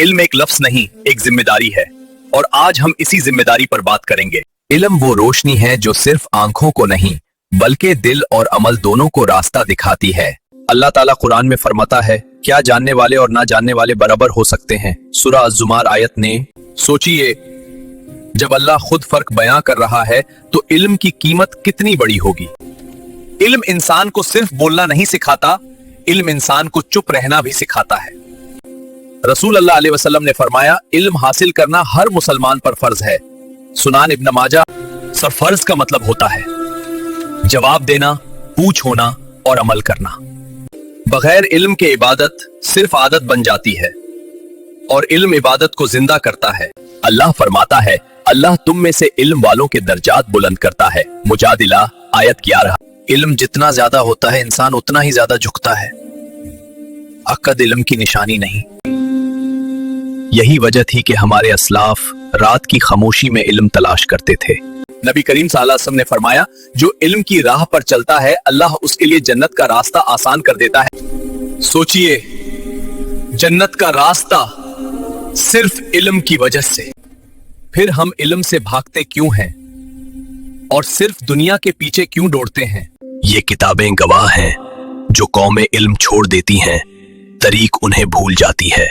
इल्म एक लफ्ज नहीं, एक जिम्मेदारी है, और आज हम इसी जिम्मेदारी पर बात करेंगे। इल्म वो रोशनी है जो सिर्फ आंखों को नहीं बल्कि दिल और अमल दोनों को रास्ता दिखाती है। अल्लाह ताला कुरान में फरमाता है, क्या जानने वाले और ना जानने वाले बराबर हो सकते हैं? सूरह अज़्ज़ुमार आयत ने। सोचिए, जब अल्लाह खुद फर्क बयां कर रहा है तो इल्म की कीमत कितनी बड़ी होगी। इल्म इंसान को सिर्फ बोलना नहीं सिखाता, इल्म इंसान को चुप रहना भी सिखाता है। रसूल अल्लाह अलैहि वसल्लम ने फरमाया, इल्म हासिल करना हर मुसलमान पर फर्ज है। सुनान इब्न माजा। सर फर्ज का मतलब होता है जवाब देना, पूछ होना और अमल करना। बगैर इल्म के इबादत सिर्फ आदत बन जाती है और इल्म इबादत को जिंदा करता है। अल्लाह फरमाता है, अल्लाह तुम में से इल्म वालों के दर्जात बुलंद करता है। मुजादिला आयत 11। इल्म जितना ज्यादा होता है इंसान उतना ही ज्यादा झुकता है। अक्द इल्म की निशानी नहीं। यही वजह थी कि हमारे असलाफ रात की खामोशी में इल्म तलाश करते थे। नबी करीम सल्लल्लाहु अलैहि वसल्लम ने फरमाया, जो इल्म की राह पर चलता है अल्लाह उसके लिए जन्नत का रास्ता आसान कर देता है। सोचिए, जन्नत का रास्ता सिर्फ इल्म की वजह से। फिर हम इल्म से भागते क्यों हैं और सिर्फ दुनिया के पीछे क्यों दौड़ते हैं? ये किताबें गवाह हैं, जो कौमें इल्म छोड़ देती हैं, तरीक उन्हें भूल जाती है।